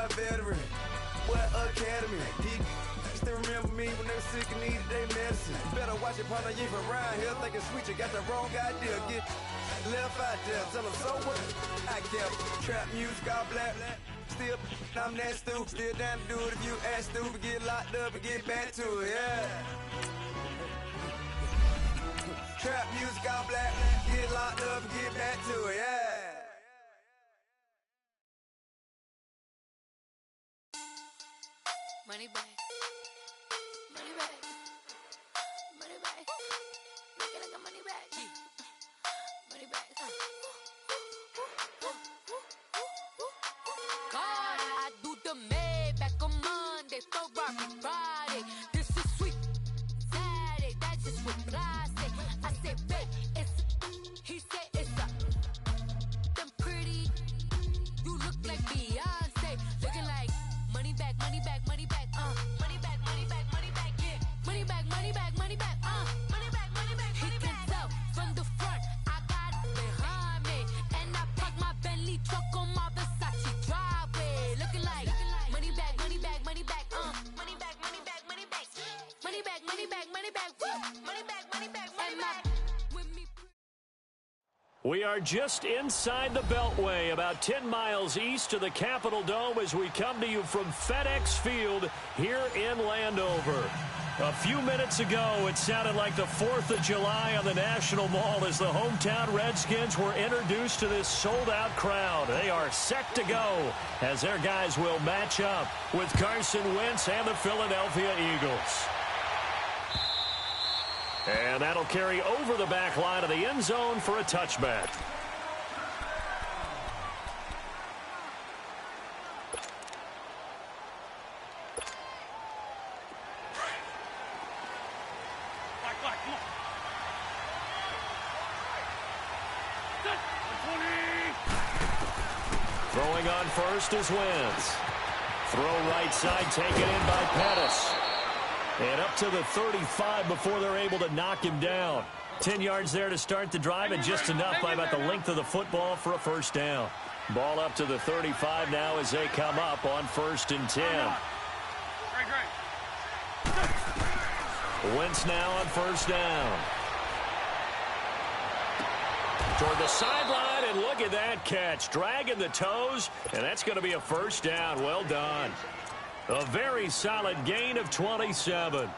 boy veteran, boy academy. He still remember me when they were sick and needed their medicine. Better watch it, partner, you from around here thinking sweet, you got the wrong idea. Get left out there, tell them so what? I kept trap music all black. Still, I'm that stupid, still down to do it if you act stupid. Get locked up and get back to it, yeah. Trap music all black, get locked up and get back to it, yeah. Money back, money back, money back. Look at I got money back, money back. God, I do the Maybach on Monday, Ferrari Friday. This is sweet Saturday, that's just what I say. I say, babe, it's he said it's a them pretty. You look like Beyonce, looking like money back, money back, money back, money back, money back, money back, yeah, money back, money back, money back, money back, money back. He can tell from the front, I got it behind me, and I park my Bentley truck on my Versace driveway, looking like money back, money back, money back, money back, money back, money back, money back, money back, money back, money back, money back, money back. We are just inside the Beltway, about 10 miles east of the Capitol Dome as we come to you from FedEx Field here in Landover. A few minutes ago, it sounded like the 4th of July on the National Mall as the hometown Redskins were introduced to this sold-out crowd. They are set to go as their guys will match up with Carson Wentz and the Philadelphia Eagles. And that'll carry over the back line of the end zone for a touchback. Throwing on first is Wentz. Throw right side taken in by Pettis. And up to the 35 before they're able to knock him down. 10 yards there to start the drive, and just enough by about the length of the football for a first down. Ball up to the 35 now as they come up on 1st and 10. Wentz now on 1st down. Toward the sideline, and look at that catch. Dragging the toes, and that's going to be a first down. Well done. A very solid gain of 27.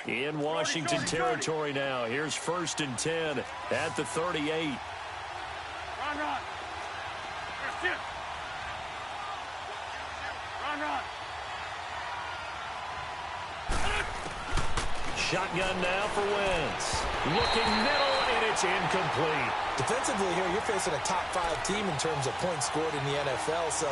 In Washington territory now. Here's 1st and 10 at the 38. Run. Shotgun now for Wentz. Looking middle, and it's incomplete. Defensively here, you're facing a top-5 team in terms of points scored in the NFL. So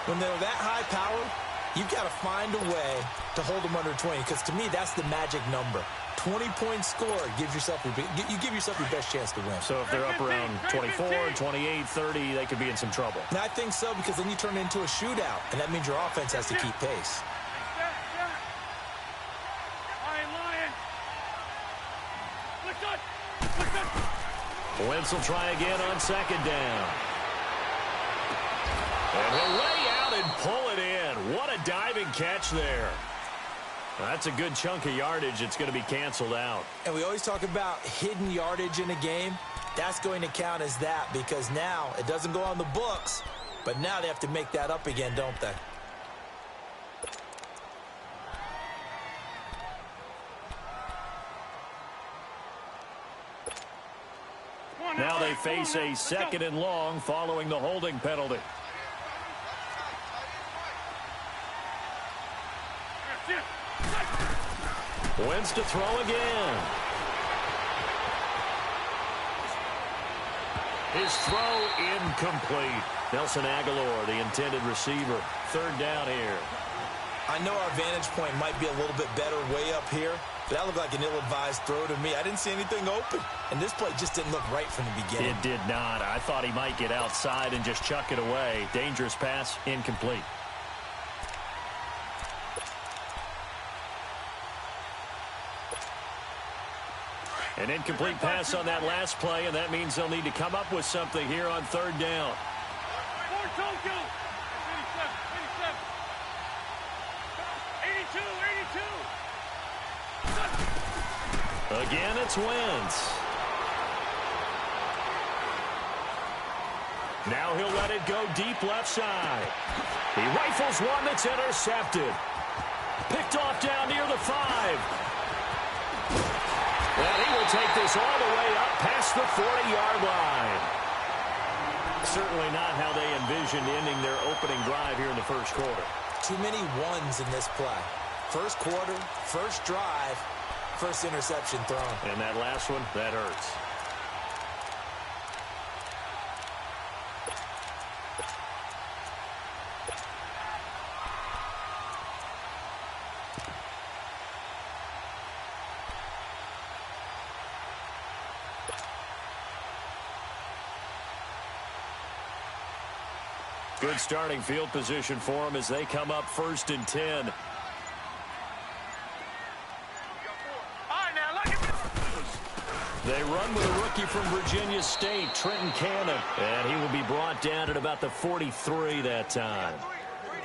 when they're that high-powered, you've got to find a way to hold them under 20. Because to me, that's the magic number. 20 points scored gives yourself you give yourself your best chance to win. So if they're up around 24, 28, 30, they could be in some trouble. And I think so, because then you turn it into a shootout, and that means your offense has to keep pace. Wentz will try again on 2nd down. And he'll lay out and pull it in. What a diving catch there. That's a good chunk of yardage. It's going to be canceled out. And we always talk about hidden yardage in a game. That's going to count as that, because now it doesn't go on the books, but now they have to make that up again, don't they? Now they face a 2nd and long following the holding penalty. Wentz to throw again. His throw incomplete. Nelson Aguilar, the intended receiver. 3rd down here. I know our vantage point might be a little bit better way up here, That looked like an ill-advised throw to me. I didn't see anything open, and this play just didn't look right from the beginning. It did not. I thought he might get outside and just chuck it away. Dangerous pass, incomplete. An incomplete pass on that last play, and that means they'll need to come up with something here on third down. Again, it's Wentz. Now he'll let it go deep left side. He rifles one that's intercepted. Picked off down near the 5. And he will take this all the way up past the 40-yard line. Certainly not how they envisioned ending their opening drive here in the first quarter. Too many ones in this play. First quarter, first drive, first interception thrown. And that last one, that hurts. Good starting field position for them as they come up 1st and 10. They run with a rookie from Virginia State, Trenton Cannon, and he will be brought down at about the 43 that time.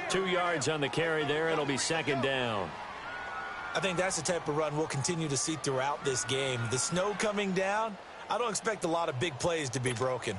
2 yards on the carry there. It'll be 2nd down. I think that's the type of run we'll continue to see throughout this game. The snow coming down, I don't expect a lot of big plays to be broken.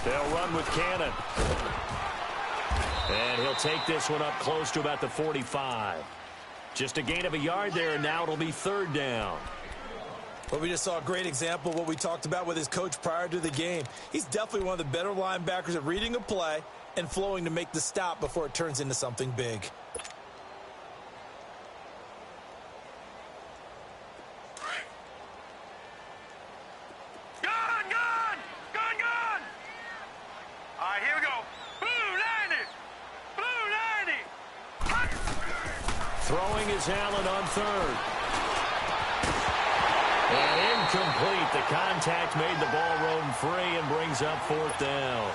They'll run with Cannon. And he'll take this one up close to about the 45. Just a gain of a yard there, and now it'll be 3rd down. Well, we just saw a great example of what we talked about with his coach prior to the game. He's definitely one of the better linebackers at reading a play and flowing to make the stop before it turns into something big. Throwing is Allen on 3rd. And incomplete. The contact made the ball roam free and brings up 4th down.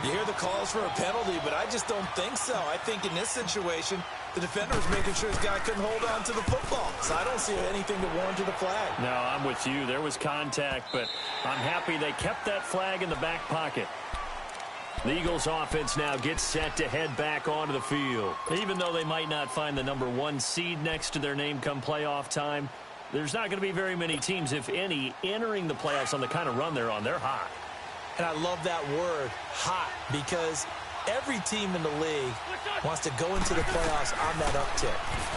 You hear the calls for a penalty, but I just don't think so. I think in this situation, the defender was making sure his guy couldn't hold on to the football. So I don't see anything to warrant to the flag. No, I'm with you. There was contact, but I'm happy they kept that flag in the back pocket. The Eagles offense now gets set to head back onto the field. Even though they might not find the number 1 seed next to their name come playoff time, there's not going to be very many teams, if any, entering the playoffs on the kind of run they're on. They're hot. And I love that word, hot, because every team in the league wants to go into the playoffs on that uptick.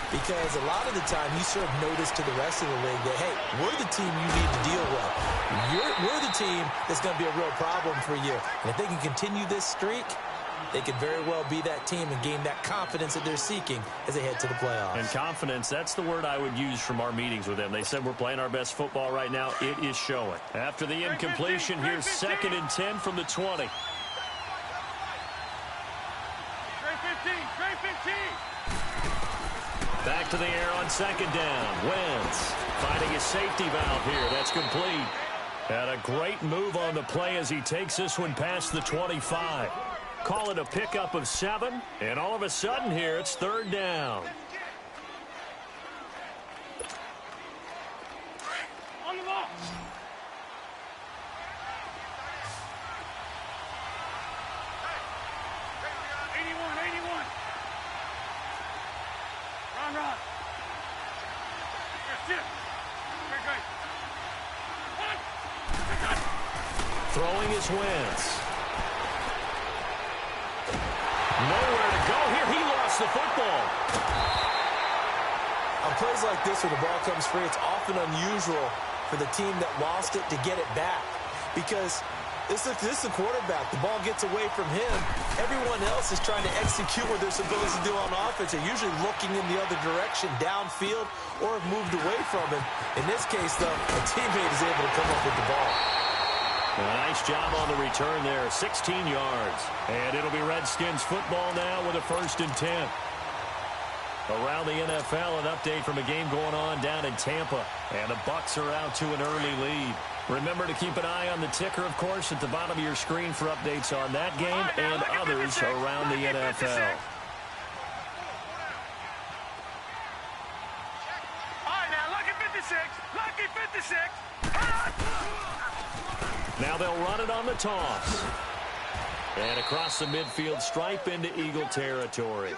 Because a lot of the time you serve notice to the rest of the league that, hey, we're the team you need to deal with. We're the team that's going to be a real problem for you. And if they can continue this streak, they could very well be that team and gain that confidence that they're seeking as they head to the playoffs. And confidence, that's the word I would use from our meetings with them. They said we're playing our best football right now. It is showing. After the incompletion, here's 2nd and 10 from the 20. Back to the air on 2nd down. Wentz finding a safety valve here. That's complete. And a great move on the play as he takes this one past the 25. Call it a pickup of 7, and all of a sudden here it's 3rd down. On the ball. Run. Throwing is Wentz. Nowhere to go here. He lost the football. On plays like this where the ball comes free, it's often unusual for the team that lost it to get it back. Because This is the quarterback. The ball gets away from him. Everyone else is trying to execute what they're supposed to do on offense. They're usually looking in the other direction, downfield, or have moved away from him. In this case, though, a teammate is able to come up with the ball. Nice job on the return there, 16 yards. And it'll be Redskins football now with a 1st and 10. Around the NFL, an update from a game going on down in Tampa. And the Bucs are out to an early lead. Remember to keep an eye on the ticker, of course, at the bottom of your screen for updates on that game and others around the NFL. All right, now, lucky 56. Lucky 56. Now they'll run it on the toss. And across the midfield stripe into Eagle territory.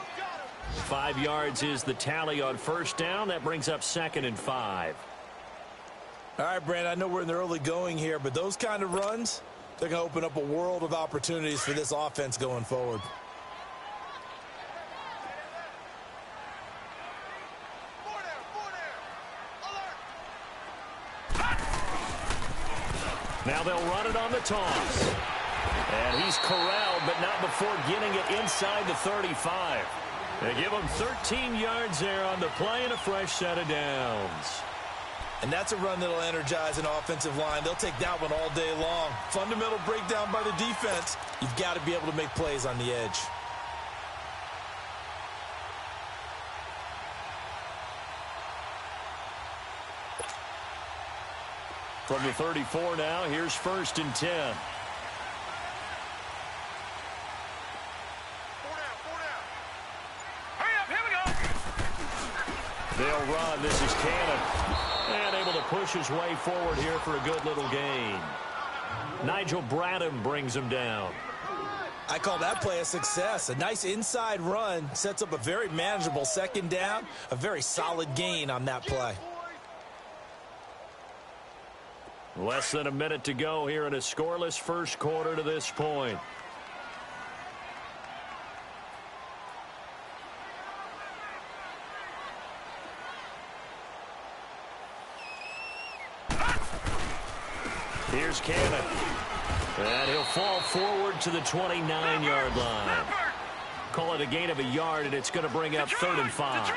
5 yards is the tally on 1st down. That brings up 2nd and 5. All right, Brandon, I know we're in the early going here, but those kind of runs, they're going to open up a world of opportunities for this offense going forward. Now they'll run it on the toss. And he's corralled, but not before getting it inside the 35. They give him 13 yards there on the play and a fresh set of downs. And that's a run that'll energize an offensive line. They'll take that one all day long. Fundamental breakdown by the defense. You've got to be able to make plays on the edge. From the 34 now, here's 1st and 10. They'll run. This is Cannon. And able to push his way forward here for a good little gain. Nigel Bradham brings him down. I call that play a success. A nice inside run sets up a very manageable 2nd down. A very solid gain on that play. Less than a minute to go here in a scoreless 1st quarter to this point. Here's Cannon. And he'll fall forward to the 29-yard line. Call it a gain of a yard, and it's going to bring up 3rd and 5.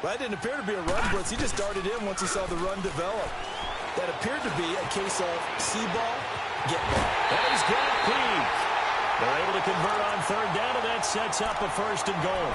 That didn't appear to be a run blitz. He just darted in once he saw the run develop. That appeared to be a case of see ball, get ball. And he's got Peak. They're able to convert on 3rd down, and that sets up a 1st and goal.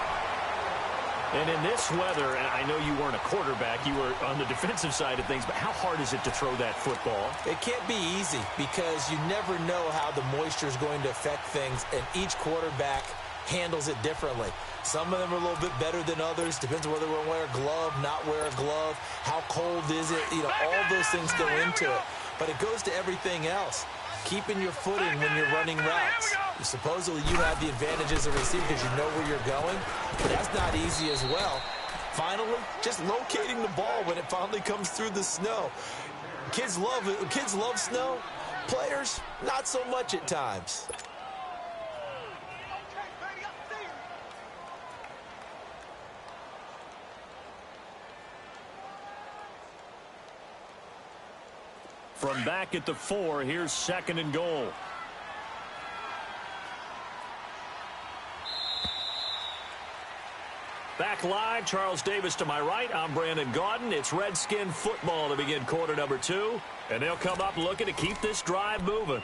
And in this weather, and I know you weren't a quarterback, you were on the defensive side of things, but how hard is it to throw that football? It can't be easy because you never know how the moisture is going to affect things, and each quarterback handles it differently. Some of them are a little bit better than others. Depends on whether we're wearing a glove, not wear a glove. How cold is it? You know, all those things go into it. But it goes to everything else. Keeping your footing when you're running routes. Supposedly you have the advantage as a receiver because you know where you're going. But that's not easy as well. Finally, just locating the ball when it finally comes through the snow. Kids love it. Kids love snow. Players, not so much at times. From back at the 4, here's 2nd and goal. Back live, Charles Davis to my right. I'm Brandon Gaudin. It's Redskin football to begin quarter number 2. And they'll come up looking to keep this drive moving.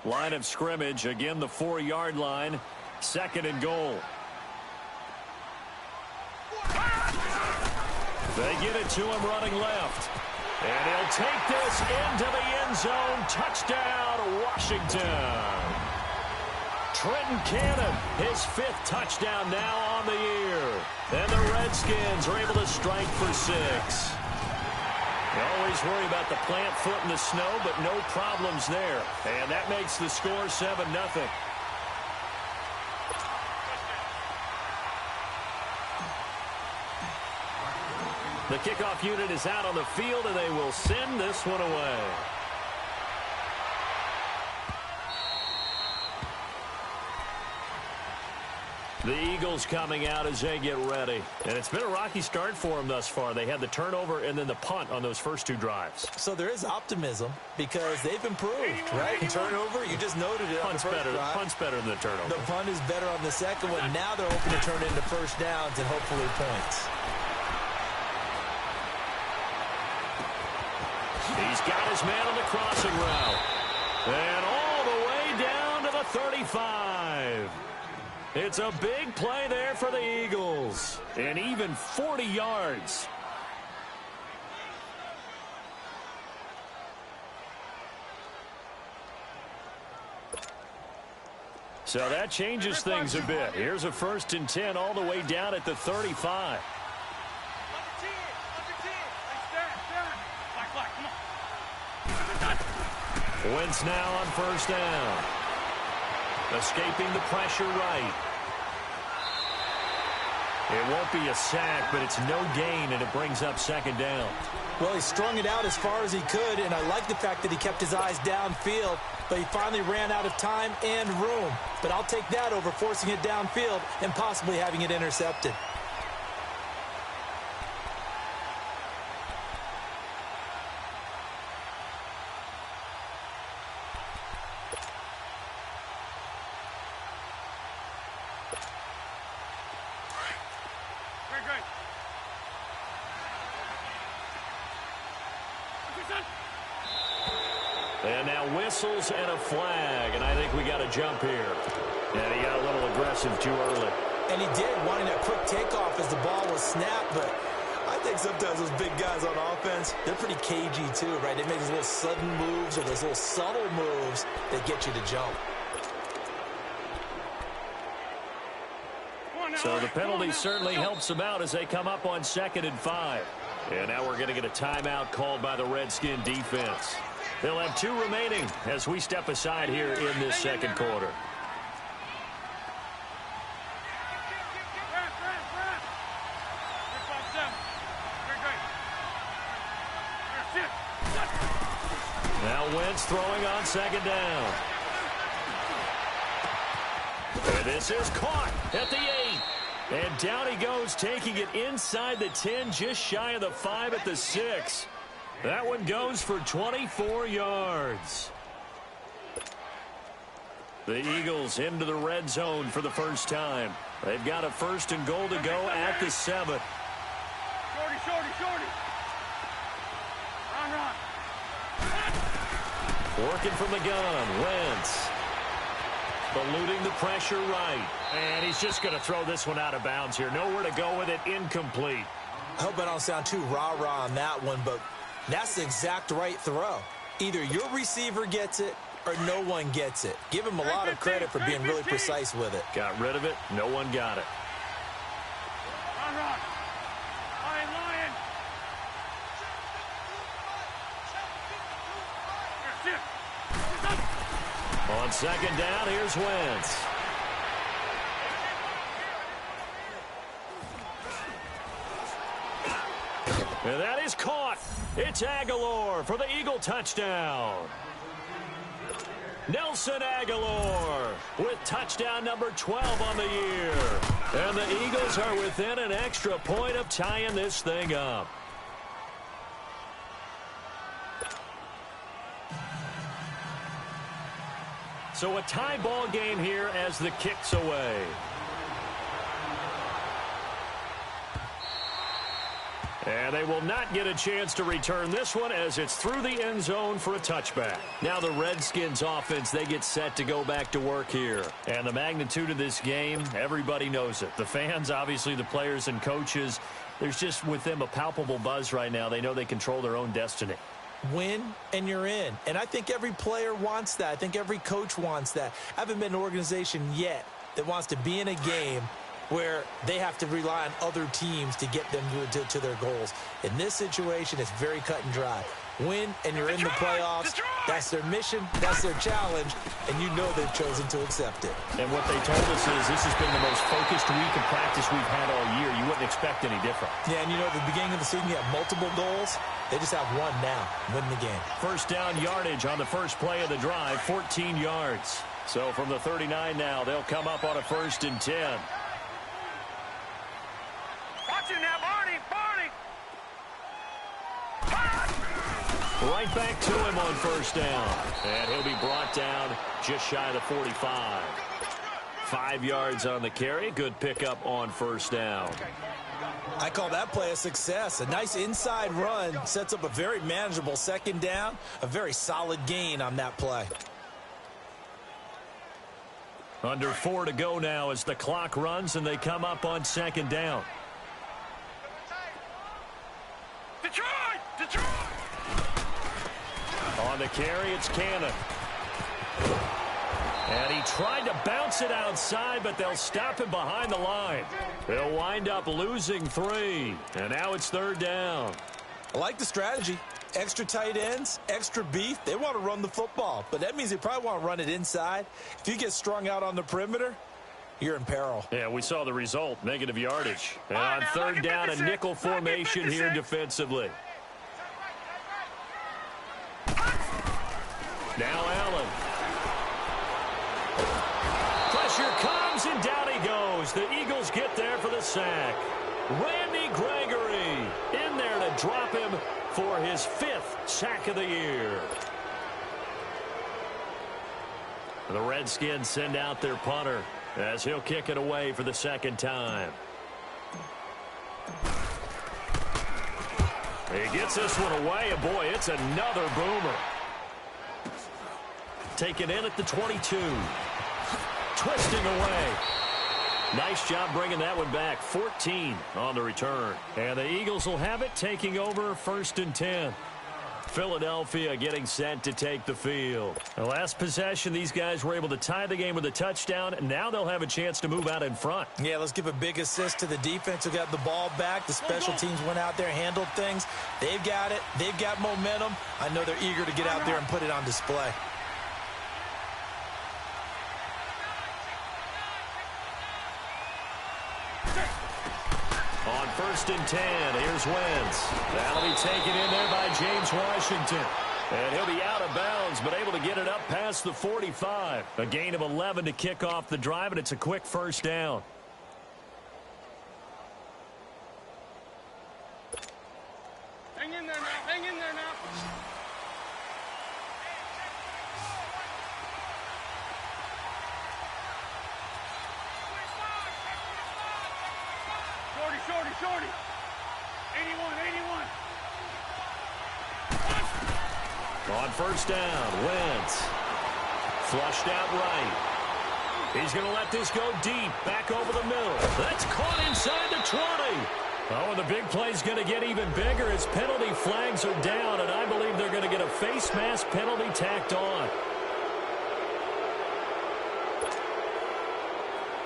Line of scrimmage, again the 4-yard line, 2nd and goal. They get it to him running left. And he'll take this into the end zone. Touchdown, Washington. Trenton Cannon, his 5th touchdown now on the year. And the Redskins are able to strike for 6. You always worry about the plant foot in the snow, but no problems there. And that makes the score 7-0. The kickoff unit is out on the field, and they will send this one away. The Eagles coming out as they get ready. And it's been a rocky start for them thus far. They had the turnover and then the punt on those first two drives. So there is optimism because they've improved, right? Turnover, you just noted it. Punt's better than the turnover. The punt is better on the second one. Now they're hoping to turn it into first downs and hopefully points. He's got his man on the crossing route. And all the way down to the 35. It's a big play there for the Eagles. And even 40 yards. So that changes things a bit. Here's a 1st and 10 all the way down at the 35. Wentz now on 1st down. Escaping the pressure right. It won't be a sack, but it's no gain, and it brings up 2nd down. Well, he strung it out as far as he could, and I like the fact that he kept his eyes downfield, but he finally ran out of time and room. But I'll take that over forcing it downfield and possibly having it intercepted. And now whistles and a flag, and I think we got a jump here. And he got a little aggressive too early. And he did, wanting that quick takeoff as the ball was snapped, but I think sometimes those big guys on offense, they're pretty cagey too, right? They make those little sudden moves or those little subtle moves that get you to jump. So the penalty certainly helps them out as they come up on 2nd and 5. And now we're going to get a timeout called by the Redskin defense. They'll have 2 remaining as we step aside here in this 2nd quarter. Now Wentz throwing on 2nd down. And this is caught at the 8. And down he goes, taking it inside the 10, just shy of the 5 at the 6. That one goes for 24 yards. The Eagles into the red zone for the first time. They've got a 1st and goal to go at the 7. Shorty. Run. Working from the gun, Wentz. Eluding the pressure right. And he's just going to throw this one out of bounds here. Nowhere to go with it, incomplete. I hope I don't sound too rah-rah on that one, but that's the exact right throw. Either your receiver gets it or no one gets it. Give him a lot of credit for being really precise with it. Got rid of it. No one got it. Run. Lion. On 2nd down, here's Wentz. And that is caught. It's Aguilar for the Eagle touchdown. Nelson Aguilar with touchdown number 12 on the year. And the Eagles are within an extra point of tying this thing up. So a tie ball game here as the kick's away. And they will not get a chance to return this one as it's through the end zone for a touchback. Now the Redskins offense, they get set to go back to work here. And the magnitude of this game, everybody knows it. The fans, obviously the players and coaches, there's just with them a palpable buzz right now. They know they control their own destiny. Win and you're in. And I think every player wants that. I think every coach wants that. I haven't been an organization yet that wants to be in a game where they have to rely on other teams to get them to their goals. In this situation, it's very cut and dry. win and you're in the playoffs. That's their mission, that's their challenge, and you know they've chosen to accept it. And what they told us is this has been the most focused week of practice we've had all year. You wouldn't expect any different. Yeah, and you know, at the beginning of the season, you have multiple goals. They just have one now, win the game. First down yardage on the first play of the drive, 14 yards. So from the 39 now, they'll come up on a 1st and 10. Watch it now, Barney! Right back to him on 1st down. And he'll be brought down just shy of the 45. 5 yards on the carry. Good pickup on 1st down. I call that play a success. A nice inside run sets up a very manageable 2nd down. A very solid gain on that play. Under 4 to go now as the clock runs and they come up on 2nd down. Detroit! On the carry, it's Cannon. And he tried to bounce it outside, but they'll stop him behind the line. They'll wind up losing 3. And now it's 3rd down. I like the strategy. Extra tight ends, extra beef. They want to run the football, but that means they probably want to run it inside. If you get strung out on the perimeter, you're in peril. Yeah, we saw the result, negative yardage. And on 3rd down, a nickel formation here defensively. Now Allen. Pressure comes, and down he goes. The Eagles get there for the sack. Randy Gregory in there to drop him for his 5th sack of the year. The Redskins send out their punter as he'll kick it away for the 2nd time. He gets this one away, and boy, it's another boomer. Taken in at the 22. Twisting away. Nice job bringing that one back. 14 on the return. And the Eagles will have it, taking over 1st and 10. Philadelphia getting set to take the field. The last possession, these guys were able to tie the game with a touchdown, and now they'll have a chance to move out in front. Yeah, let's give a big assist to the defense who got the ball back. The special teams went out there, handled things. They've got it. They've got momentum. I know they're eager to get out there and put it on display. On 1st and 10, here's Wentz. That'll be taken in there by James Washington. And he'll be out of bounds, but able to get it up past the 45. A gain of 11 to kick off the drive, and it's a quick 1st down. Hang in there now. Hang in there now. 81. On 1st down, Wentz. Flushed out right. He's going to let this go deep, back over the middle. That's caught inside the 20. Oh, and the big play's going to get even bigger as penalty flags are down, and I believe they're going to get a face mask penalty tacked on.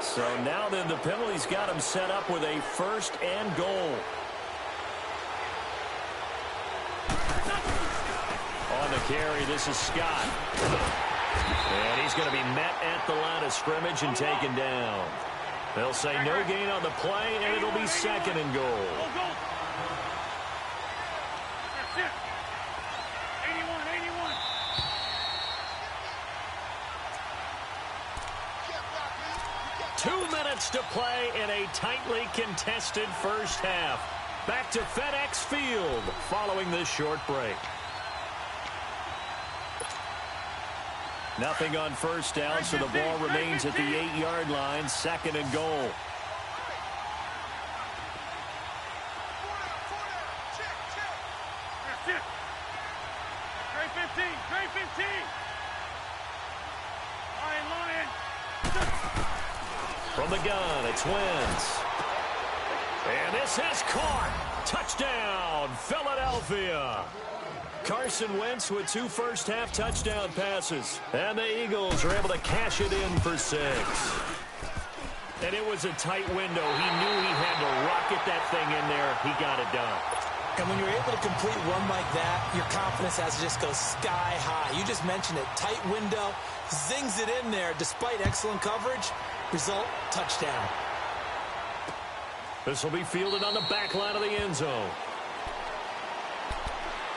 So now then the penalty's got him set up with a 1st and goal. On the carry, this is Scott. And he's going to be met at the line of scrimmage and taken down. They'll say no gain on the play, and it'll be 2nd and goal. That's it. 81. 2 minutes to play in a tightly contested first half. Back to FedEx Field following this short break. Nothing on 1st down, so the ball remains at the 8-yard line, 2nd and goal. That's it. Trey 15. Lion. From the gun, it's Wentz. And this is caught. Touchdown, Philadelphia. Carson Wentz with 2 first-half touchdown passes. And the Eagles are able to cash it in for 6. And it was a tight window. He knew he had to rocket that thing in there. He got it done. And when you're able to complete one like that, your confidence has to just go sky high. You just mentioned it. Tight window, zings it in there despite excellent coverage. Result, touchdown. This will be fielded on the back line of the end zone.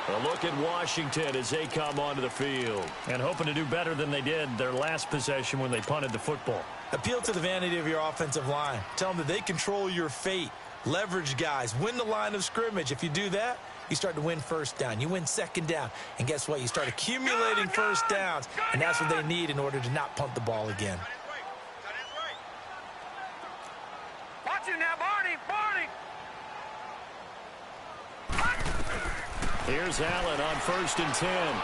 A look at Washington as they come onto the field. And hoping to do better than they did their last possession when they punted the football. Appeal to the vanity of your offensive line. Tell them that they control your fate. Leverage guys. Win the line of scrimmage. If you do that, you start to win first down. You win second down. And guess what? You start accumulating first downs. And that's what they need in order to not punt the ball again. Watch it now, Barney. Here's Allen on 1st and 10.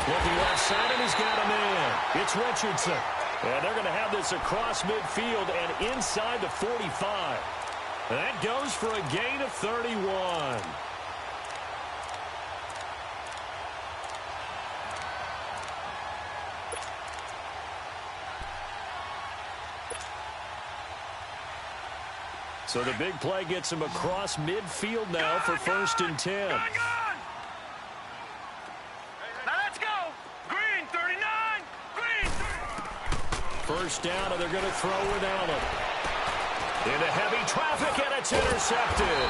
Looking left side, and he's got him in. It's Richardson. And they're going to have this across midfield and inside the 45. And that goes for a gain of 31. So the big play gets him across midfield now for 1st and 10. Now let's go. Green, 39. Green. First down, and they're going to throw with Allen. Into heavy traffic, and it's intercepted.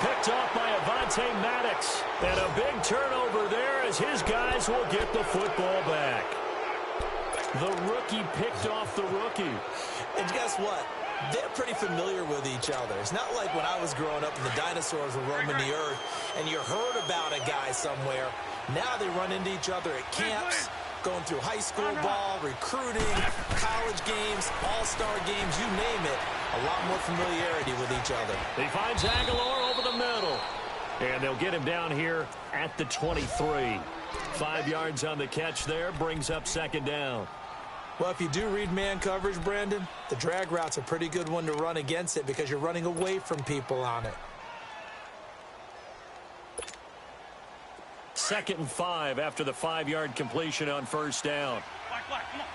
Picked off by Avonte Maddox. And a big turnover there as his guys will get the football back. The rookie picked off the rookie. And guess what? They're pretty familiar with each other. It's not like when I was growing up and the dinosaurs were roaming the earth and you heard about a guy somewhere. Now they run into each other at camps, going through high school ball, recruiting, college games, all-star games, you name it. A lot more familiarity with each other. He finds Aguilar over the middle. And they'll get him down here at the 23. 5 yards on the catch there, brings up 2nd down. Well, if you do read man coverage, Brandon, the drag route's a pretty good one to run against it because you're running away from people on it. 2nd and 5 after the 5-yard completion on 1st down. Black, come on.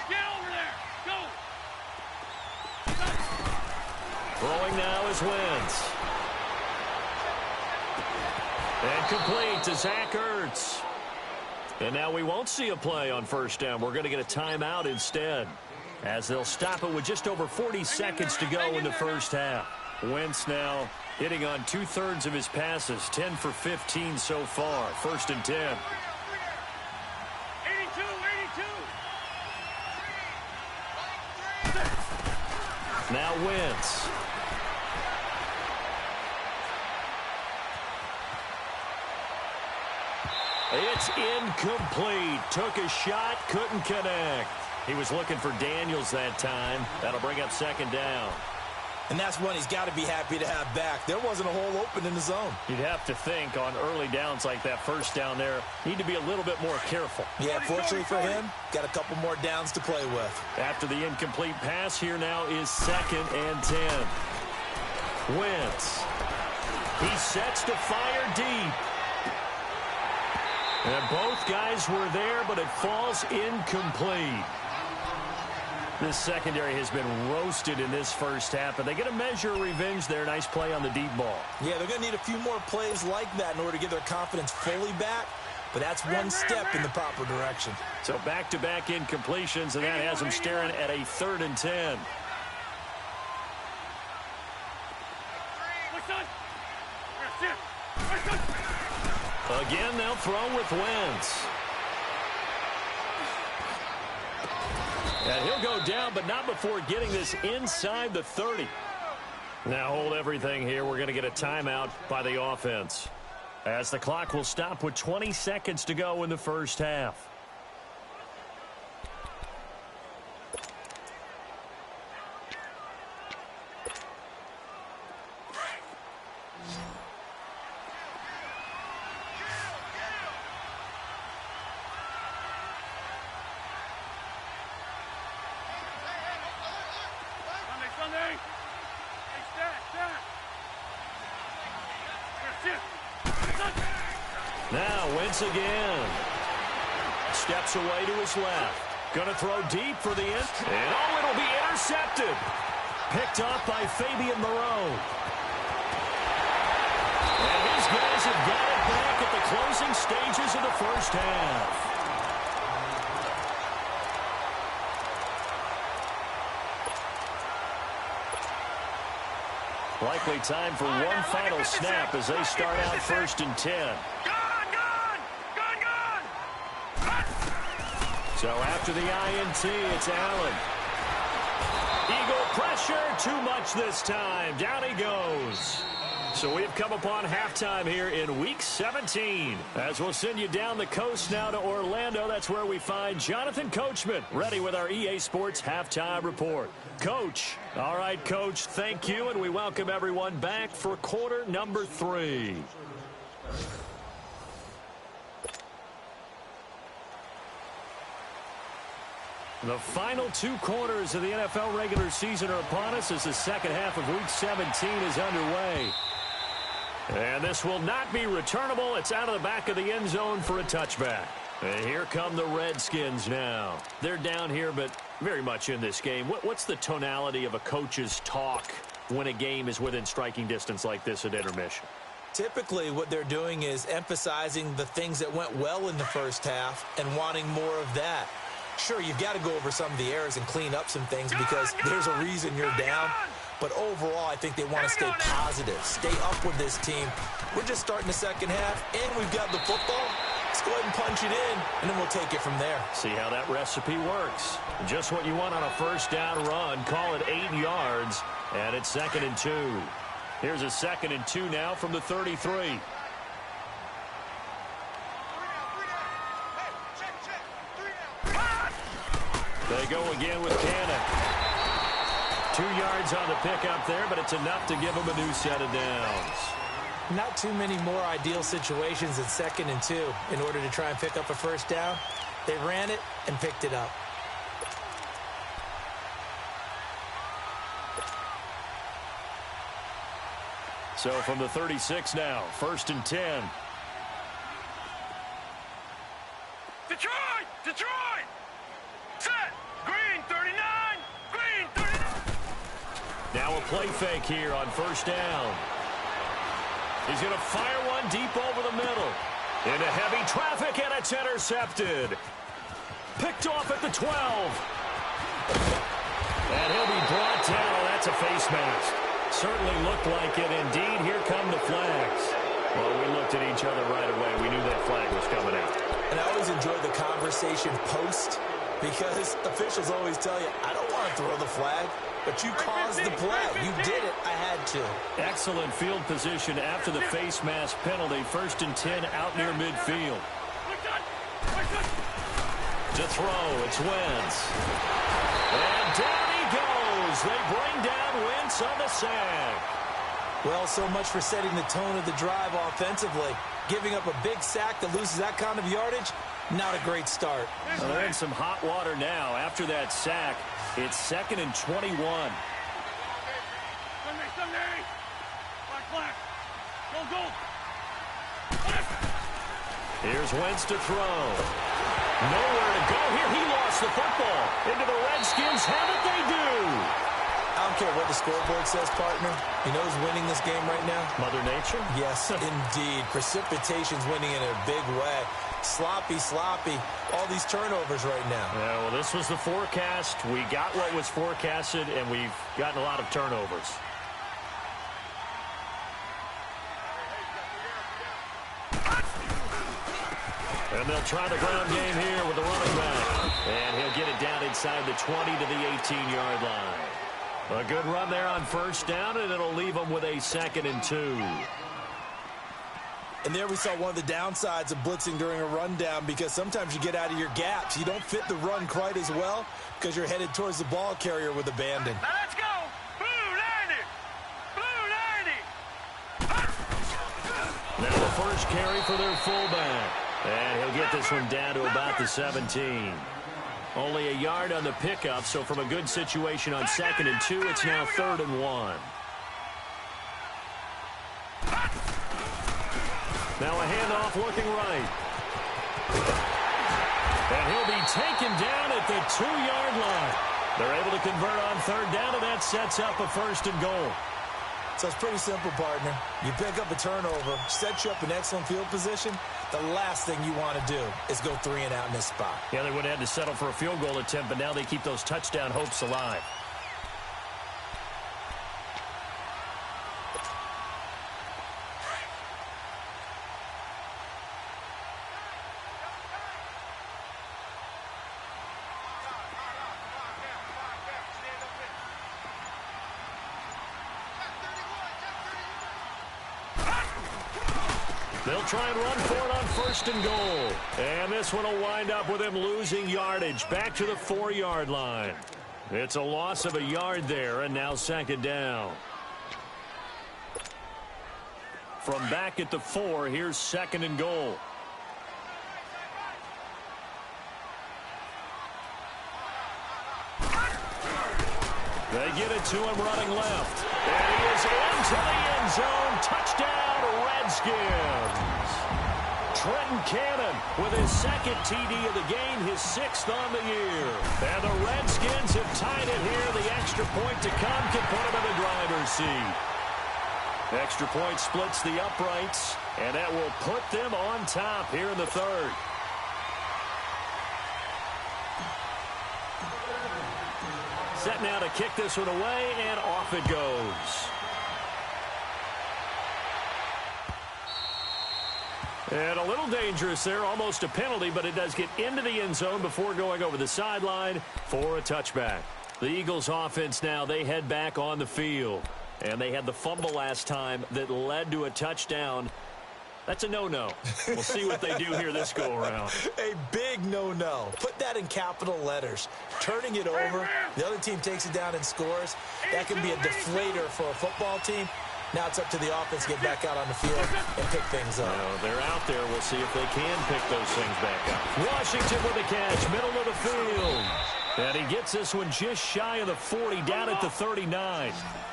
Get over there. Go. Throwing now is Wentz. And complete to Zach Ertz. And now we won't see a play on 1st down. We're going to get a timeout instead, as they'll stop it with just over 40 seconds to go in the first half. Wentz now hitting on 2/3 of his passes, 10 for 15 so far. 1st and 10. 82. Now Wentz. It's incomplete. Took a shot, couldn't connect. He was looking for Daniels that time. That'll bring up 2nd down. And that's one he's got to be happy to have back. There wasn't a hole open in the zone. You'd have to think on early downs like that, 1st down there, need to be a little bit more careful. Yeah, fortunately for him, got a couple more downs to play with. After the incomplete pass, here now is 2nd and 10. Wentz. He sets to fire deep. And both guys were there, but it falls incomplete. This secondary has been roasted in this first half, and they get a measure of revenge there. Nice play on the deep ball. Yeah, they're going to need a few more plays like that in order to get their confidence fully back, but that's one step in the proper direction. So back-to-back incompletions, and that has them staring at a 3rd and 10. Again, they'll throw with Wentz. And he'll go down, but not before getting this inside the 30. Now hold everything here. We're going to get a timeout by the offense, as the clock will stop with 20 seconds to go in the first half. Now Wentz again. Steps away to his left. Going to throw deep for the end. And oh, it'll be intercepted. Picked off by Fabian Moreau. And his guys have got it back at the closing stages of the first half. Likely time for one final snap as they start out 1st and 10. So after the INT, it's Allen. Eagle pressure, too much this time. Down he goes. So we've come upon halftime here in Week 17. As we'll send you down the coast now to Orlando. That's where we find Jonathan Coachman, ready with our EA Sports Halftime Report. Coach. All right, Coach, thank you, and we welcome everyone back for quarter number 3. The final 2 quarters of the NFL regular season are upon us as the second half of Week 17 is underway. And this will not be returnable. It's out of the back of the end zone for a touchback. And here come the Redskins now. They're down here, but very much in this game. What's the tonality of a coach's talk when a game is within striking distance like this at intermission? Typically, what they're doing is emphasizing the things that went well in the first half and wanting more of that. Sure, you've got to go over some of the errors and clean up some things because there's a reason you're down. But overall, I think they want to stay positive, stay up with this team. We're just starting the second half, and we've got the football. Let's go ahead and punch it in, and then we'll take it from there. See how that recipe works. Just what you want on a first down run. Call it 8 yards, and it's 2nd and 2. Here's a 2nd and 2 now from the 33. They go again with Cannon. 2 yards on the pickup there, but it's enough to give them a new set of downs. Not too many more ideal situations at 2nd and 2 in order to try and pick up a first down. They ran it and picked it up. So from the 36 now, 1st and 10. Detroit! Set! Green 39! Green 39! Now a play fake here on 1st down. He's going to fire one deep over the middle. Into heavy traffic, and it's intercepted. Picked off at the 12. And he'll be brought down. That's a face mask. Certainly looked like it. Indeed, here come the flags. Well, we looked at each other right away. We knew that flag was coming out. And I always enjoy the conversation post because officials always tell you, I don't want to throw the flag, but you caused the play. You did it. I had to. Excellent field position after the face mask penalty. 1st and 10 out near midfield. To throw, it's Wentz. And down he goes. They bring down Wentz on the sack. Well, so much for setting the tone of the drive offensively. Giving up a big sack that loses that kind of yardage, not a great start. Well, they're in some hot water now. After that sack, it's 2nd and 21. Here's Wentz to throw. Nowhere to go here. He lost the football. Into the Redskins. Have it they do. I don't care what the scoreboard says, partner. You know who's winning this game right now? Mother Nature? Yes, indeed. Precipitation's winning in a big way. Sloppy. All these turnovers right now. Yeah, well, this was the forecast. We got what was forecasted, and we've gotten a lot of turnovers. And they'll try the ground game here with the running back. And he'll get it down inside the 20 to the 18-yard line. A good run there on 1st down, and it'll leave them with a 2nd and 2. And there we saw one of the downsides of blitzing during a rundown because sometimes you get out of your gaps. You don't fit the run quite as well because you're headed towards the ball carrier with abandon. Now let's go! Blue 90! Now the first carry for their fullback. And he'll get this one down to about the 17. Only a yard on the pickup, so from a good situation on 2nd and 2, it's now 3rd and 1. Now a handoff looking right. And he'll be taken down at the 2-yard line. They're able to convert on third down, and that sets up a first and goal. So it's pretty simple, partner. You pick up a turnover, sets you up in excellent field position. The last thing you want to do is go 3 and out in this spot. Yeah, they would have had to settle for a field goal attempt, but now they keep those touchdown hopes alive. They'll try and run for it on first and goal. And this one will wind up with him losing yardage back to the 4-yard line. It's a loss of a yard there, and now second down. From back at the 4, here's second and goal. They get it to him running left. And he is into the end zone. Touchdown, Redskins. Trenton Cannon with his second TD of the game, his 6th on the year. And the Redskins have tied it here. The extra point to come can put them in the driver's seat. Extra point splits the uprights, and that will put them on top here in the third. Set now to kick this one away, and off it goes. And a little dangerous there, almost a penalty, but it does get into the end zone before going over the sideline for a touchback. The Eagles offense now, they head back on the field. And they had the fumble last time that led to a touchdown. That's a no-no. We'll see what they do here this go-around. A big no-no. Put that in capital letters. Turning it over, the other team takes it down and scores. That can be a deflator for a football team. Now it's up to the offense to get back out on the field and pick things up. They're out there. We'll see if they can pick those things back up. Washington with the catch, middle of the field. And he gets this one just shy of the 40, down at the 39.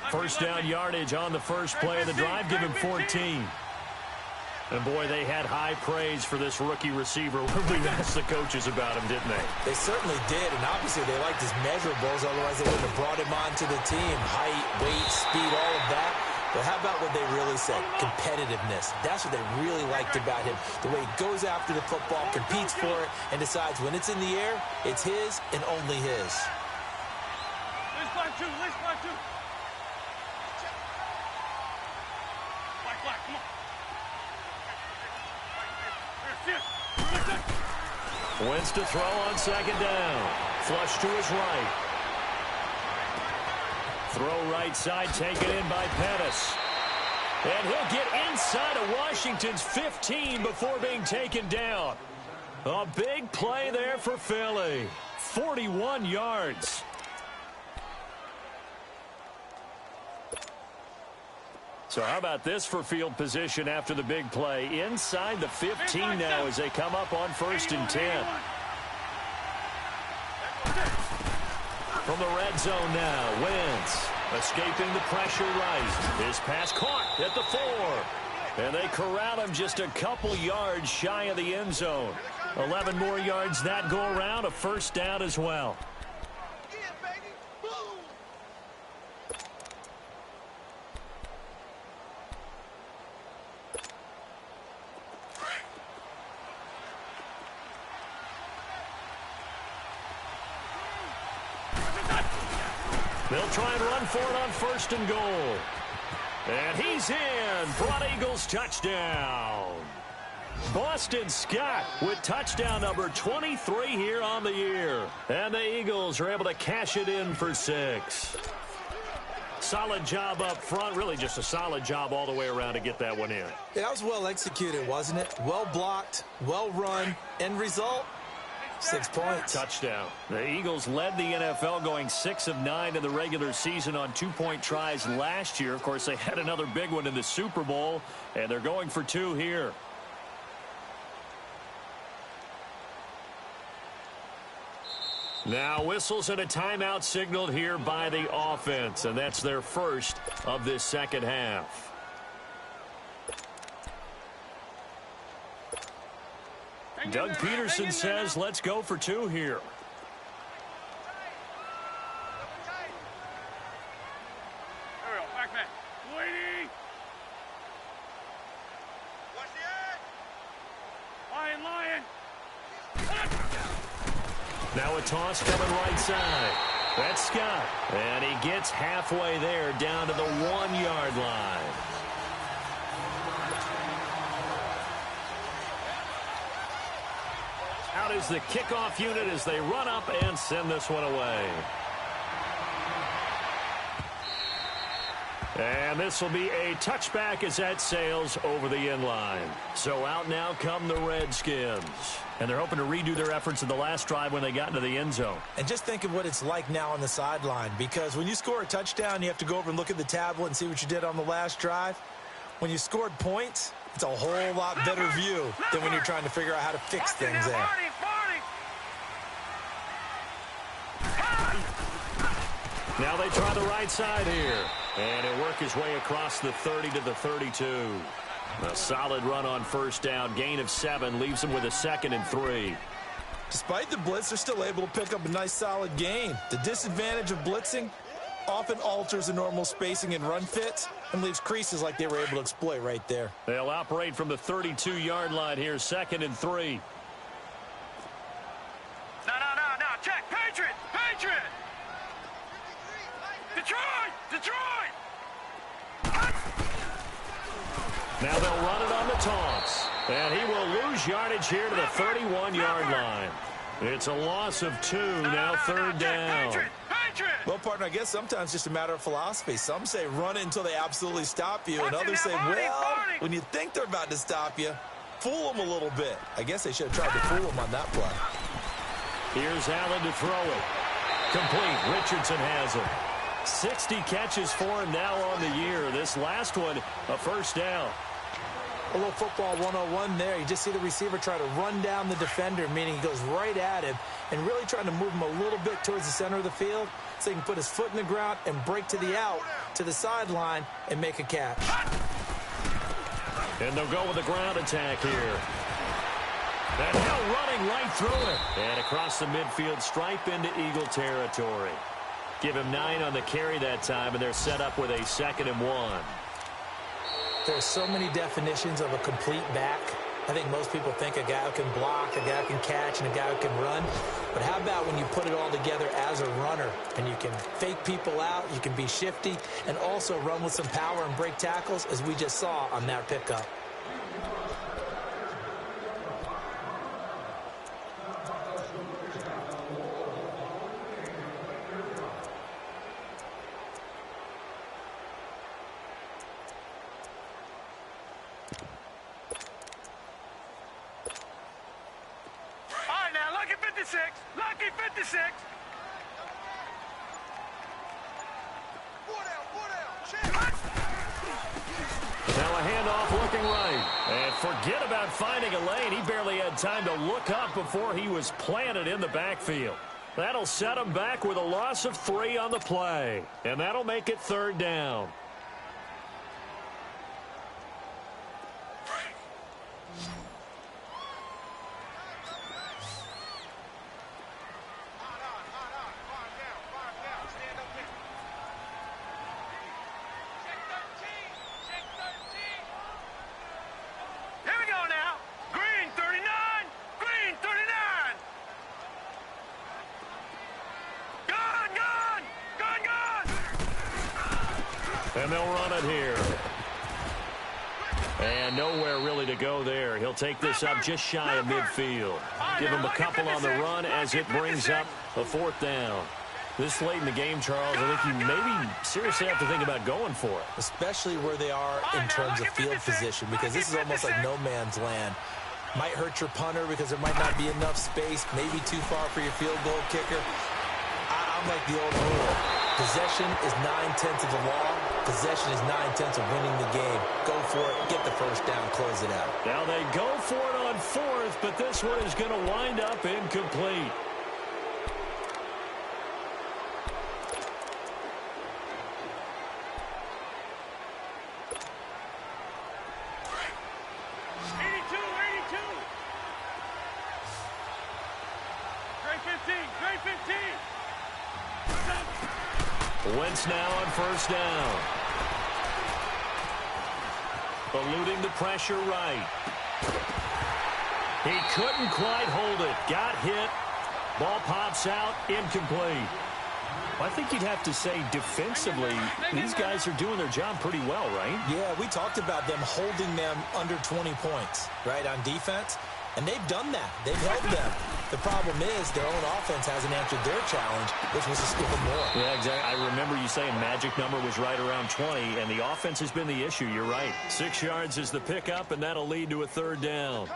First down yardage on the first play of the drive, give him 14. And, boy, they had high praise for this rookie receiver when we asked the coaches about him, didn't they? They certainly did, and obviously they liked his measurables. Otherwise, they wouldn't have brought him onto the team. Height, weight, speed, all of that. But how about what they really said? Competitiveness. That's what they really liked about him. The way he goes after the football, competes for it, and decides when it's in the air, it's his and only his. Let's block two. Let's block two. Black, come on. Wentz to throw on second down. Flush to his right. Throw right side taken in by Pettis. And he'll get inside of Washington's 15 before being taken down. A big play there for Philly. 41 yards. So how about this for field position after the big play? Inside the 15 now as they come up on 1st and 10. From the red zone now, Wentz escaping the pressure right. His pass caught at the 4. And they corral him just a couple yards shy of the end zone. 11 more yards that go around, a first down as well. They'll try and run for it on 1st and goal. And he's in for an Eagles touchdown. Boston Scott with touchdown number 23 here on the year. And the Eagles are able to cash it in for 6. Solid job up front. Really just a solid job all the way around to get that one in. Yeah, that was well executed, wasn't it? Well blocked, well run. End result, 6 points. Touchdown. The Eagles led the NFL going 6 of 9 in the regular season on 2-point tries last year. Of course, they had another big one in the Super Bowl, and they're going for 2 here. Now whistles and a timeout signaled here by the offense, and that's their first of this second half. Doug Peterson says, let's go for two here. Now a toss coming right side. That's Scott. And he gets halfway there down to the 1-yard line. Out is the kickoff unit as they run up and send this one away. And this will be a touchback as that sails over the end line. So out now come the Redskins. And they're hoping to redo their efforts in the last drive when they got into the end zone. And just think of what it's like now on the sideline, because when you score a touchdown, you have to go over and look at the tablet and see what you did on the last drive. When you scored points, it's a whole lot better view than when you're trying to figure out how to fix things there. Now they try the right side here. And he'll work his way across the 30 to the 32. A solid run on first down. Gain of 7 leaves him with a 2nd and 3. Despite the blitz, they're still able to pick up a nice solid gain. The disadvantage of blitzing often alters the normal spacing and run fits and leaves creases like they were able to exploit right there. They'll operate from the 32-yard line here, 2nd and 3. No. Check. Patriot. Detroit. Now they'll run it on the toss. And he will lose yardage here to the 31-yard line. It's a loss of 2, now 3rd down. Patriot. Well, partner, I guess sometimes it's just a matter of philosophy. Some say run it until they absolutely stop you, and others say, well, when you think they're about to stop you, fool them a little bit. I guess they should have tried to fool them on that play. Here's Allen to throw it. Complete. Richardson has it. 60 catches for him now on the year. This last one, a first down. A little football 101 there. You just see the receiver try to run down the defender, meaning he goes right at him and really trying to move him a little bit towards the center of the field so he can put his foot in the ground and break to the out, to the sideline, and make a catch. And they'll go with the ground attack here. And now running right through it. And across the midfield stripe into Eagle territory. Give him 9 on the carry that time, and they're set up with a 2nd and 1. There's so many definitions of a complete back. I think most people think a guy who can block, a guy who can catch, and a guy who can run. But how about when you put it all together as a runner, and you can fake people out, you can be shifty, and also run with some power and break tackles, as we just saw on that pickup. Lucky 56. Now a handoff looking right. And forget about finding a lane. He barely had time to look up before he was planted in the backfield. That'll set him back with a loss of 3 on the play. And that'll make it 3rd down. And they'll run it here. And nowhere really to go there. He'll take this up just shy of midfield. Give him a couple on the run as it brings up a 4th down. This late in the game, Charles, I think you maybe seriously have to think about going for it. Especially where they are in terms of field position, because this is almost like no man's land. Might hurt your punter because there might not be enough space, maybe too far for your field goal kicker. I'm like the old rule. Possession is 9/10 of the law. Possession is 9/10 of winning the game. Go for it. Get the first down. Close it out. Now they go for it on 4th, but this one is going to wind up incomplete. Wentz now on first down. Eluding the pressure right. He couldn't quite hold it. Got hit. Ball pops out. Incomplete. I think you'd have to say defensively, these guys are doing their job pretty well, right? Yeah, we talked about them holding them under 20 points, right, on defense. And they've done that. They've held them. The problem is their own offense hasn't answered their challenge, which was to score more. Yeah, exactly. I remember you saying magic number was right around 20, and the offense has been the issue. You're right. 6 yards is the pickup, and that'll lead to a third down.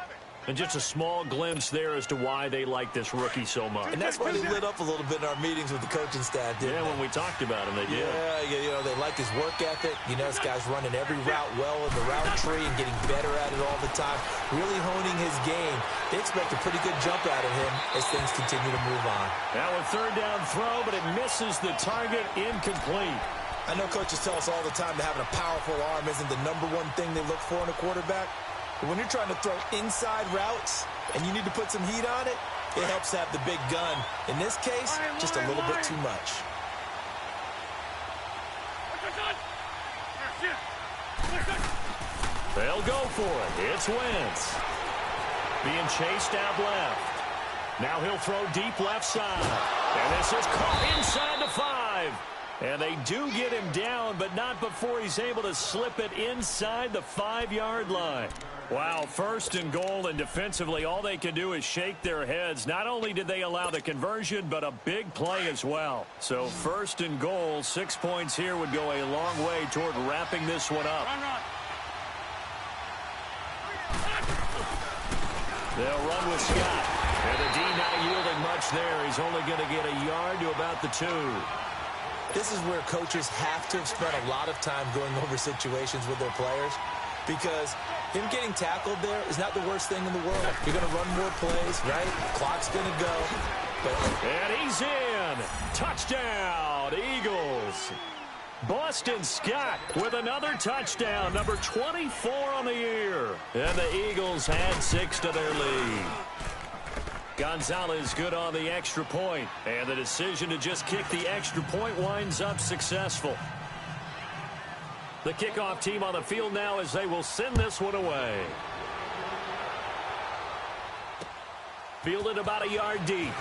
And just a small glimpse there as to why they like this rookie so much. And that's why they lit up a little bit in our meetings with the coaching staff, didn't they? Yeah, when we talked about him, they did. Yeah, you know, they like his work ethic. You know, this guy's running every route well in the route tree and getting better at it all the time, really honing his game. They expect a pretty good jump out of him as things continue to move on. Now a third down throw, but it misses the target. Incomplete. I know coaches tell us all the time that having a powerful arm isn't the number one thing they look for in a quarterback. But when you're trying to throw inside routes and you need to put some heat on it, it helps to have the big gun. In this case, just a little bit too much. They'll go for it. It's Wentz. Being chased out left. Now he'll throw deep left side. And this is caught inside the 5. And they do get him down, but not before he's able to slip it inside the 5-yard line. Wow, first and goal, and defensively all they can do is shake their heads. Not only did they allow the conversion, but a big play as well. So first and goal, 6 points here would go a long way toward wrapping this one up. They'll run with Scott. And the D not yielding much there. He's only going to get a yard to about the 2. This is where coaches have to have spent a lot of time going over situations with their players, because him getting tackled there is not the worst thing in the world. You're going to run more plays, right? Clock's going to go. And he's in. Touchdown, Eagles. Boston Scott with another touchdown, number 24 on the year. And the Eagles add 6 to their lead. Gonzalez good on the extra point, and the decision to just kick the extra point winds up successful. The kickoff team on the field now as they will send this one away. Fielded about a yard deep.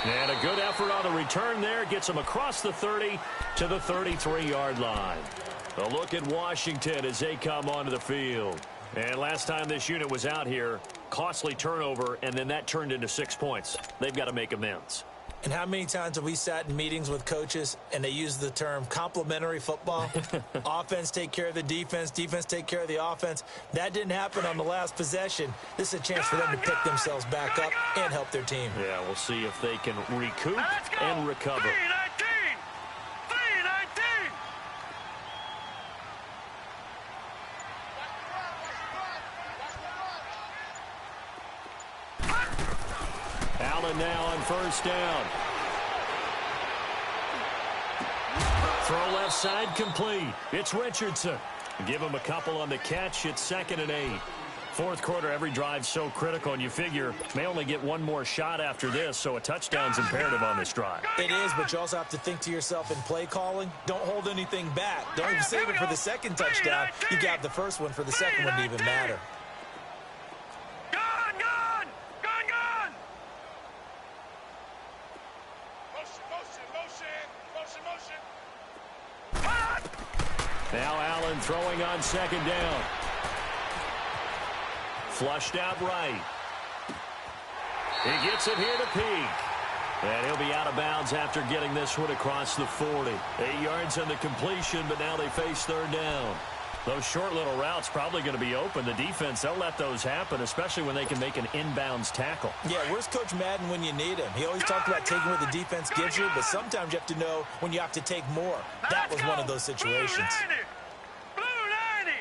And a good effort on the return there. Gets them across the 30 to the 33-yard line. A look at Washington as they come onto the field. And last time this unit was out here, costly turnover, and then that turned into 6 points. They've got to make amends. And how many times have we sat in meetings with coaches and they use the term complementary football? Offense take care of the defense, defense take care of the offense. That didn't happen on the last possession. This is a chance for them to pick themselves back up and help their team. Yeah, we'll see if they can recoup and recover. 3-19! Allen now on first down. Throw left side complete. It's Richardson. Give him a couple on the catch. It's 2nd and 8. Fourth quarter, every drive's so critical, and you figure may only get one more shot after this, so a touchdown's imperative on this drive. It is, but you also have to think to yourself in play calling, don't hold anything back. Don't even save it for the second touchdown. You got the first one for the second one to even matter. Now Allen throwing on 2nd down. Flushed out right. He gets it here to Peak. And he'll be out of bounds after getting this one across the 40. 8 yards on the completion, but now they face third down. Those short little routes probably going to be open. The defense, they'll let those happen, especially when they can make an inbounds tackle. Yeah, where's Coach Madden when you need him? He always talked about taking what the defense gives you, but sometimes you have to know when you have to take more. That was one of those situations. Blue 90!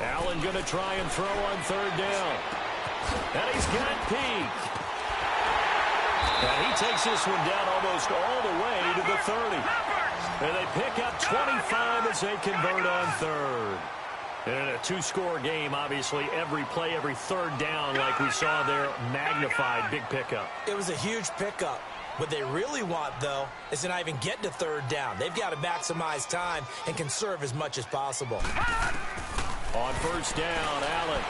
Allen going to try and throw on third down. And he's got Peak. And he takes this one down almost all the way to the 30. And they pick up 25 as they convert on third. And in a two-score game, obviously, every play, every third down, like we saw there, magnified, big pickup. It was a huge pickup. What they really want, though, is to not even get to third down. They've got to maximize time and conserve as much as possible. On first down, Allen.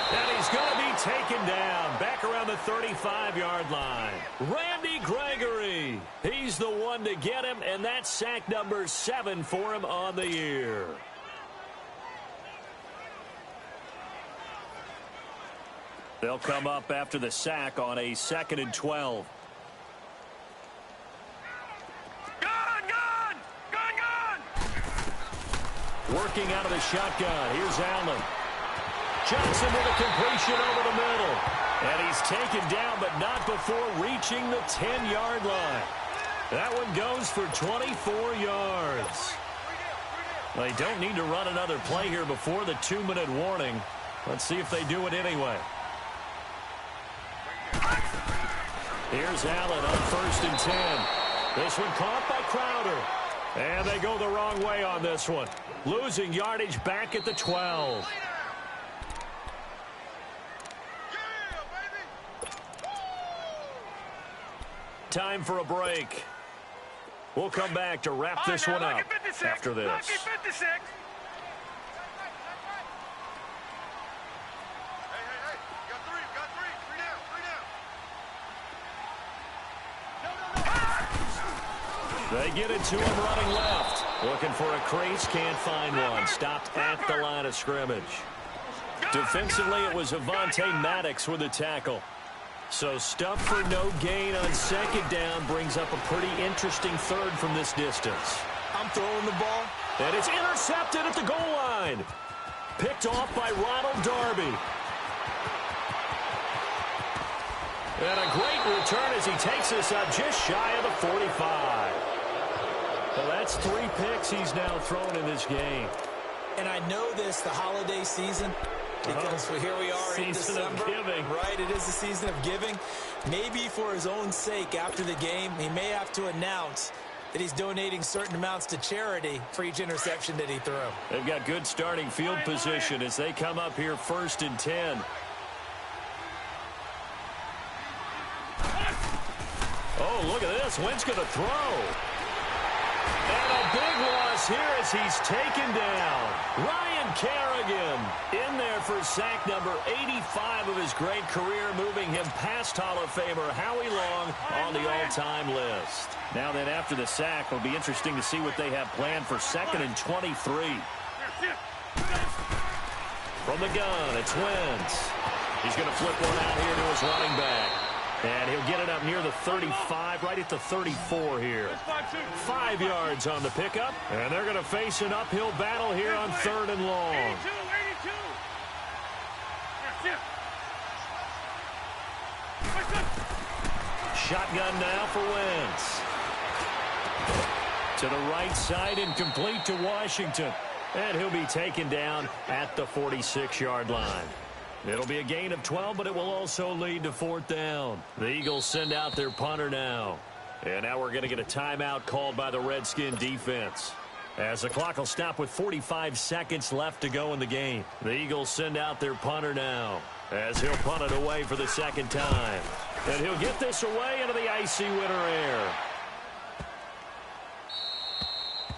And he's going to be taken down back around the 35-yard line. Randy Gregory. He's the one to get him, and that's sack number 7 for him on the year. They'll come up after the sack on a 2nd and 12. Working out of the shotgun. Here's Allen. Johnson with a completion over the middle. And he's taken down, but not before reaching the 10-yard line. That one goes for 24 yards. They don't need to run another play here before the 2-minute warning. Let's see if they do it anyway. Here's Allen on 1st and 10. This one caught by Crowder. And they go the wrong way on this one. Losing yardage back at the 12. Time for a break. We'll come back to wrap this one up after this. Lucky 56. They get it to him running left. Looking for a crease, can't find one. Stopped at the line of scrimmage. Defensively, it was Avonte Maddox with a tackle. So stuff for no gain on 2nd down brings up a pretty interesting third from this distance. I'm throwing the ball. And it's intercepted at the goal line. Picked off by Ronald Darby. And a great return as he takes us up just shy of the 45. Well, that's 3 picks he's now thrown in this game. And I know this, the holiday season, because here we are in December. Season of giving. Right, it is the season of giving. Maybe for his own sake after the game, he may have to announce that he's donating certain amounts to charity for each interception that he threw. They've got good starting field position as they come up here 1st and 10. Oh, look at this. Wentz going to throw. And a big loss here as he's taken down. Ryan Kerrigan in there for sack number 85 of his great career, moving him past Hall of Famer Howie Long on the all-time list. Now then, after the sack, it'll be interesting to see what they have planned for 2nd and 23. From the gun, it's Wentz. He's going to flip one out here to his running back. And he'll get it up near the 35, right at the 34 here. 5 yards on the pickup. And they're going to face an uphill battle here on 3rd and long. 82. Shotgun now for Wentz. To the right side and complete to Washington. And he'll be taken down at the 46-yard line. It'll be a gain of 12, but it will also lead to 4th down. The Eagles send out their punter now. And now we're going to get a timeout called by the Redskin defense. As the clock will stop with 45 seconds left to go in the game. The Eagles send out their punter now. As he'll punt it away for the 2nd time. And he'll get this away into the icy winter air.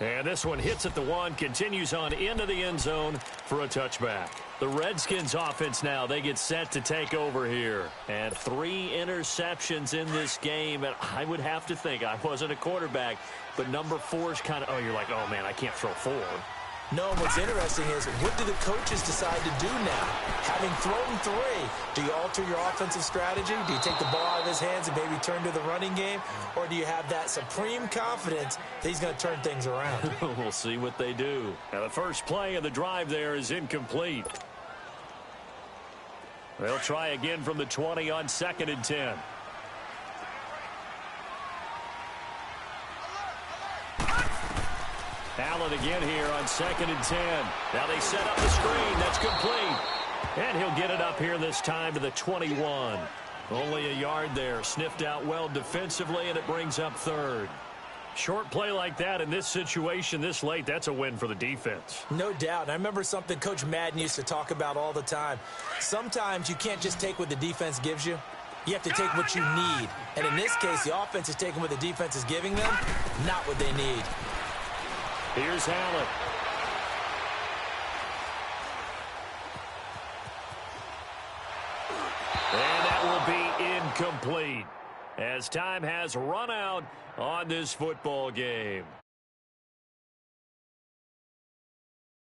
And this one hits at the 1, continues on into the end zone for a touchback. The Redskins offense now, they get set to take over here. And 3 interceptions in this game. And I would have to think, I wasn't a quarterback, but number 4 is kind of, oh, you're like, oh, man, I can't throw 4. No, what's interesting is, what do the coaches decide to do now? Having thrown 3, do you alter your offensive strategy? Do you take the ball out of his hands and maybe turn to the running game? Or do you have that supreme confidence that he's going to turn things around? We'll see what they do. Now, the first play of the drive there is incomplete. They'll try again from the 20 on 2nd and 10. Allen again here on 2nd and 10. Now they set up the screen. That's complete. And he'll get it up here this time to the 21. Only a yard there. Sniffed out well defensively, and it brings up 3rd. Short play like that in this situation this late, that's a win for the defense. No doubt. And I remember something Coach Madden used to talk about all the time. Sometimes you can't just take what the defense gives you. You have to take what you need. And in this case, the offense is taking what the defense is giving them, not what they need. Here's Allen. And that will be incomplete, as time has run out on this football game.